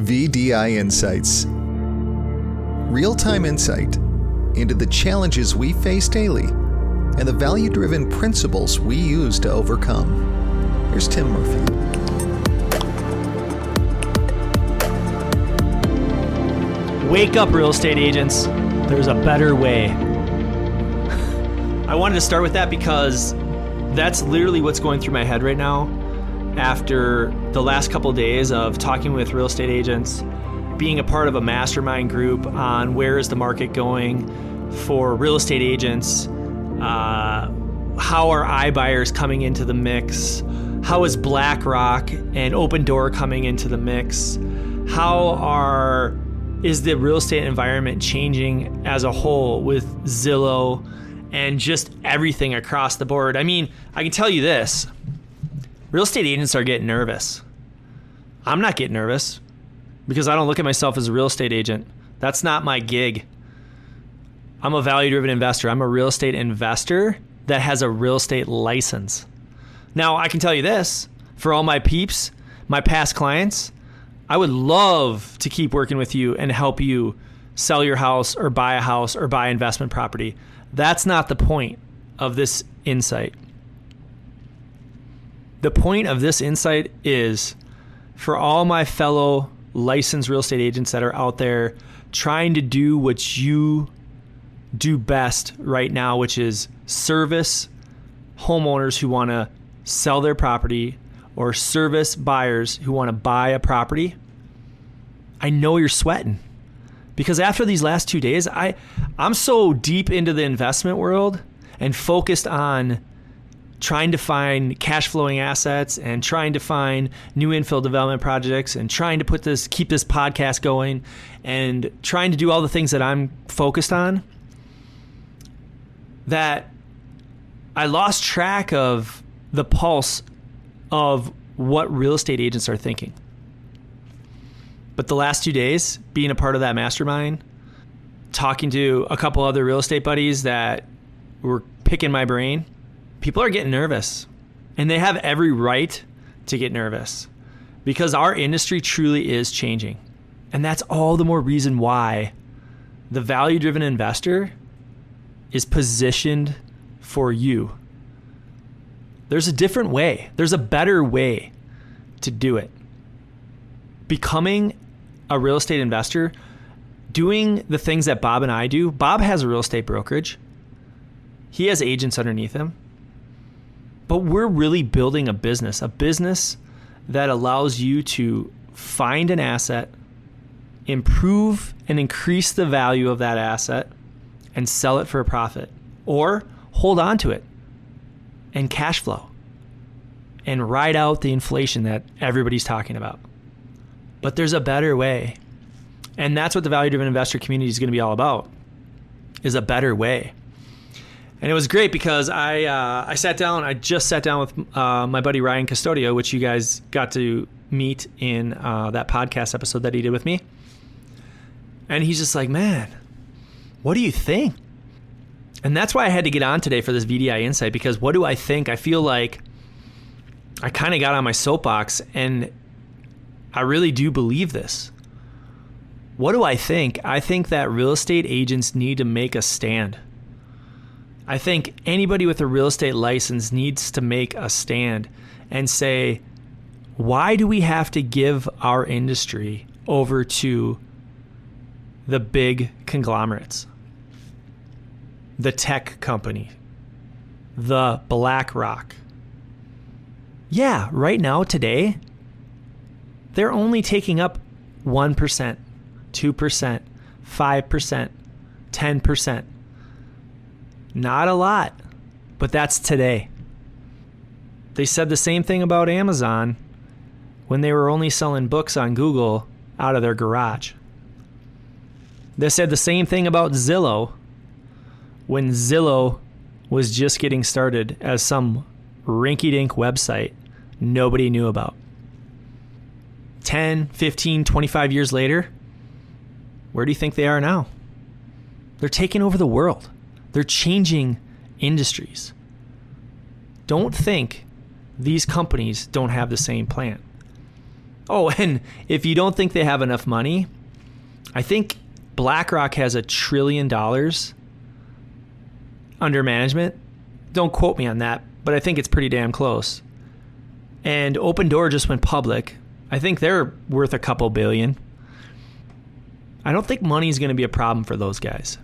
VDI Insights. Real-time insight into the challenges we face daily and the value-driven principles we use to overcome. Here's Tim Murphy. Wake up, real estate agents. There's a better way. I wanted to start with that because that's literally what's going through my head right now after the last couple of days of talking with real estate agents, being a part of a mastermind group on where is the market going for real estate agents, how are iBuyers coming into the mix, how is BlackRock and Open Door coming into the mix, is the real estate environment changing as a whole with Zillow and just everything across the board. I mean, I can tell you this, real estate agents are getting nervous. I'm not getting nervous because I don't look at myself as a real estate agent. That's not my gig. I'm a value-driven investor. I'm a real estate investor that has a real estate license. Now, I can tell you this, for all my peeps, my past clients, I would love to keep working with you and help you sell your house or buy investment property. That's not the point of this insight. The point of this insight is for all my fellow licensed real estate agents that are out there trying to do what you do best right now, which is service homeowners who want to sell their property or service buyers who want to buy a property. I know you're sweating because after these last 2 days, I'm so deep into the investment world and focused on trying to find cash flowing assets and trying to find new infill development projects and trying to keep this podcast going and trying to do all the things that I'm focused on, that I lost track of the pulse of what real estate agents are thinking. But the last 2 days, being a part of that mastermind, talking to a couple other real estate buddies that were picking my brain, people are getting nervous. And they have every right to get nervous because our industry truly is changing. And that's all the more reason why the value-driven investor is positioned for you. There's a different way. There's a better way to do it. Becoming a real estate investor, doing the things that Bob and I do. Bob has a real estate brokerage. He has agents underneath him. But we're really building a business that allows you to find an asset, improve and increase the value of that asset, and sell it for a profit, or hold on to it and cash flow and ride out the inflation that everybody's talking about. But there's a better way. And that's what the value-driven investor community is going to be all about, is a better way. And it was great because I just sat down with my buddy Ryan Custodio, which you guys got to meet in that podcast episode that he did with me. And he's just like, man, what do you think? And that's why I had to get on today for this VDI Insight, because what do I think? I feel like I kind of got on my soapbox and I really do believe this. What do I think? I think that real estate agents need to make a stand. I think anybody with a real estate license needs to make a stand and say, why do we have to give our industry over to the big conglomerates? The tech company, the BlackRock. Yeah, right now, today, they're only taking up 1%, 2%, 5%, 10%. Not a lot, but that's today. They said the same thing about Amazon when they were only selling books on Google out of their garage. They said the same thing about Zillow when Zillow was just getting started as some rinky-dink website nobody knew about. 10, 15, 25 years later, where do you think they are now? They're taking over the world. They're changing industries. Don't think these companies don't have the same plan. Oh, and if you don't think they have enough money, I think BlackRock has $1 trillion under management. Don't quote me on that, but I think it's pretty damn close. And Opendoor just went public. I think they're worth a couple billion. I don't think money is going to be a problem for those guys.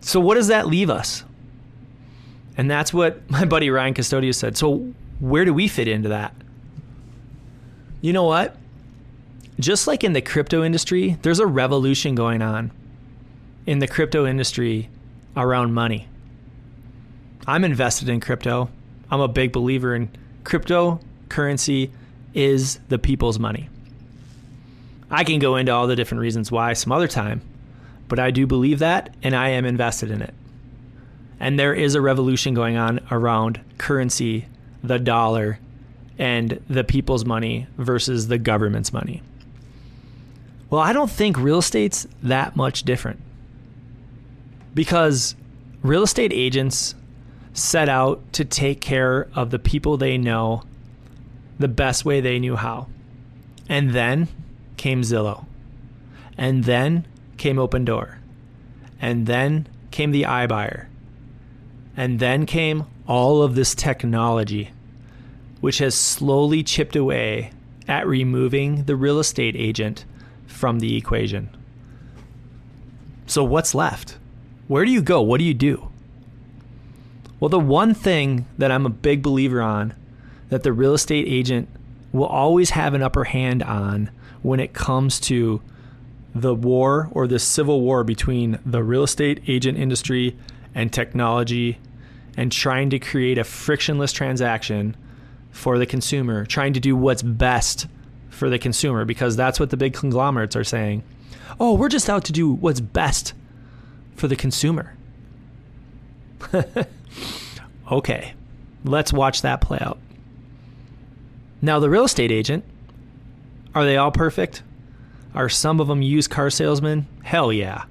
So what does that leave us? And that's what my buddy Ryan Custodio said. So where do we fit into that? You know what? Just like in the crypto industry, there's a revolution going on in the crypto industry around money. I'm invested in crypto. I'm a big believer in cryptocurrency is the people's money. I can go into all the different reasons why some other time, but I do believe that, and I am invested in it. And there is a revolution going on around currency, the dollar, and the people's money versus the government's money. Well, I don't think real estate's that much different, because real estate agents set out to take care of the people they know the best way they knew how. And then came Zillow. And then came Opendoor. And then came the iBuyer. And then came all of this technology, which has slowly chipped away at removing the real estate agent from the equation. So what's left? Where do you go? What do you do? Well, the one thing that I'm a big believer on, that the real estate agent will always have an upper hand on when it comes to the war or the civil war between the real estate agent industry and technology, and trying to create a frictionless transaction for the consumer, trying to do what's best for the consumer, because that's what the big conglomerates are saying. Oh, we're just out to do what's best for the consumer. Okay, let's watch that play out. Now, the real estate agent, are they all perfect? Are some of them used car salesmen? Hell yeah.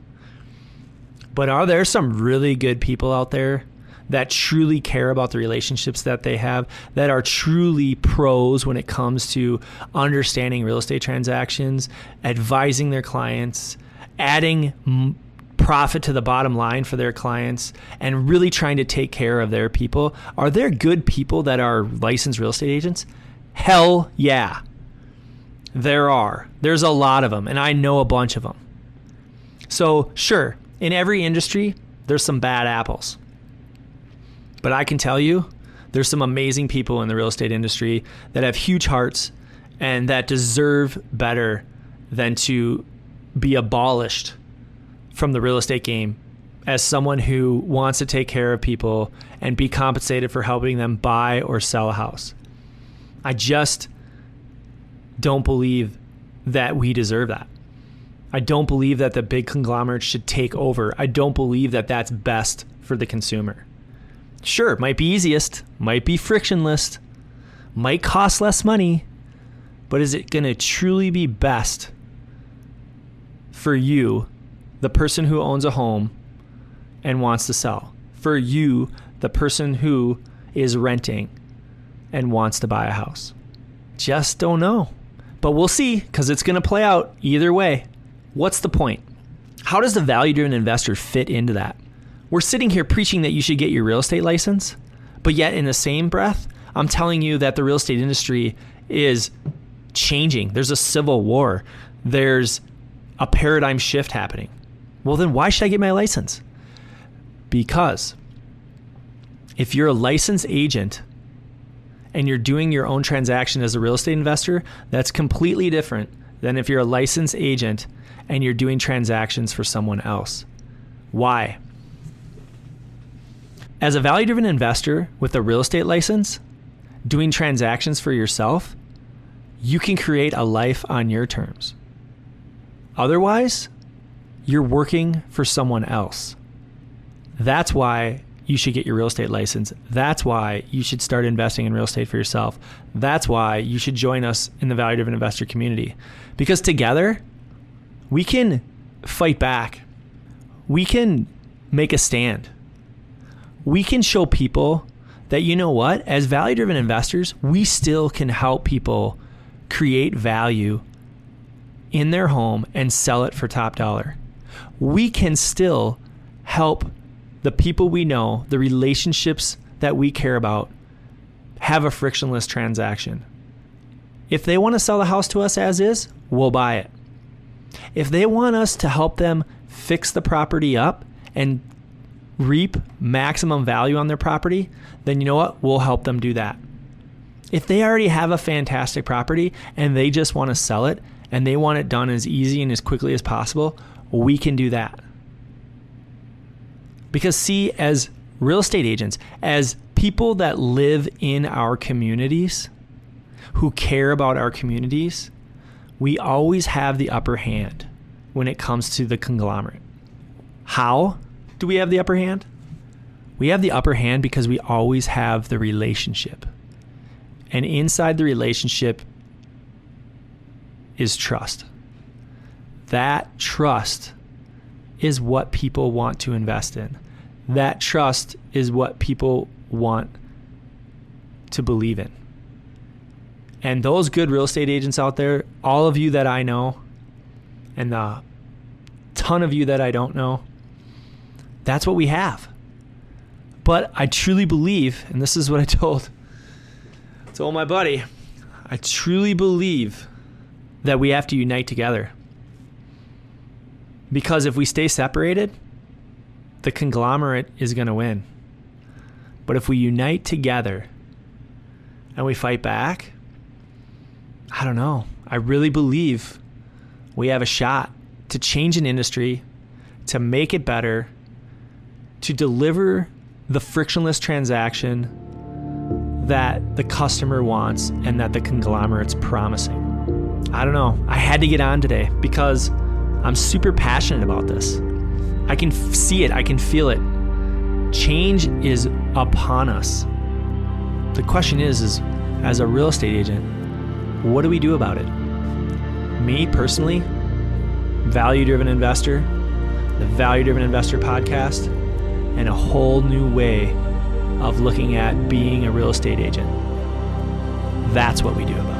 But are there some really good people out there that truly care about the relationships that they have, that are truly pros when it comes to understanding real estate transactions, advising their clients, adding profit to the bottom line for their clients, and really trying to take care of their people? Are there good people that are licensed real estate agents? Hell yeah. There are. There's a lot of them, and I know a bunch of them. So sure, in every industry, there's some bad apples. But I can tell you, there's some amazing people in the real estate industry that have huge hearts and that deserve better than to be abolished from the real estate game as someone who wants to take care of people and be compensated for helping them buy or sell a house. I just don't believe that we deserve that. I don't believe that the big conglomerates should take over. I don't believe that that's best for the consumer. Sure, it might be easiest, might be frictionless, might cost less money, but is it going to truly be best for you, the person who owns a home and wants to sell? For you, the person who is renting and wants to buy a house? Just don't know. But we'll see, because it's going to play out either way. What's the point? How does the value-driven investor fit into that? We're sitting here preaching that you should get your real estate license, but yet in the same breath, I'm telling you that the real estate industry is changing. There's a civil war. There's a paradigm shift happening. Well, then why should I get my license? Because if you're a licensed agent and you're doing your own transaction as a real estate investor, that's completely different than if you're a licensed agent and you're doing transactions for someone else. Why? As a value-driven investor with a real estate license, doing transactions for yourself, you can create a life on your terms. Otherwise, you're working for someone else. That's why you should get your real estate license. That's why you should start investing in real estate for yourself. That's why you should join us in the value-driven investor community. Because together, we can fight back. We can make a stand. We can show people that, you know what, as value-driven investors, we still can help people create value in their home and sell it for top dollar. We can still help the people we know, the relationships that we care about, have a frictionless transaction. If they want to sell the house to us as is, we'll buy it. If they want us to help them fix the property up and reap maximum value on their property, then you know what? We'll help them do that. If they already have a fantastic property and they just want to sell it and they want it done as easy and as quickly as possible, we can do that. Because see, as real estate agents, as people that live in our communities, who care about our communities, we always have the upper hand when it comes to the conglomerate. How do we have the upper hand? We have the upper hand because we always have the relationship. And inside the relationship is trust. That trust is what people want to invest in. That trust is what people want to believe in. And those good real estate agents out there, all of you that I know, and the ton of you that I don't know, that's what we have. But I truly believe, and this is what I told my buddy, I truly believe that we have to unite together. Because if we stay separated, the conglomerate is going to win. But if we unite together and we fight back, I don't know. I really believe we have a shot to change an industry, to make it better, to deliver the frictionless transaction that the customer wants and that the conglomerate's promising. I don't know. I had to get on today because I'm super passionate about this. I can see it. I can feel it. Change is upon us. The question is as a real estate agent, what do we do about it? Me personally, value-driven investor, the Value-Driven Investor podcast, and a whole new way of looking at being a real estate agent. That's what we do about it.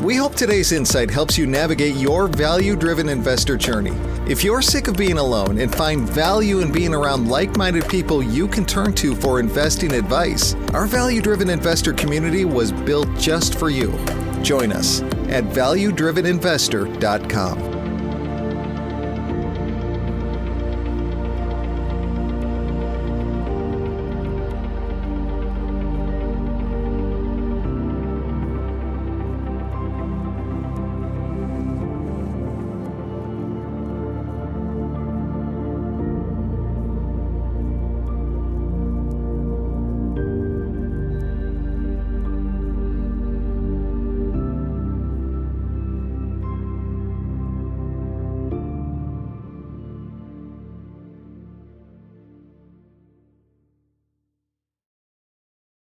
We hope today's insight helps you navigate your value-driven investor journey. If you're sick of being alone and find value in being around like-minded people you can turn to for investing advice, our value-driven investor community was built just for you. Join us at valuedriveninvestor.com.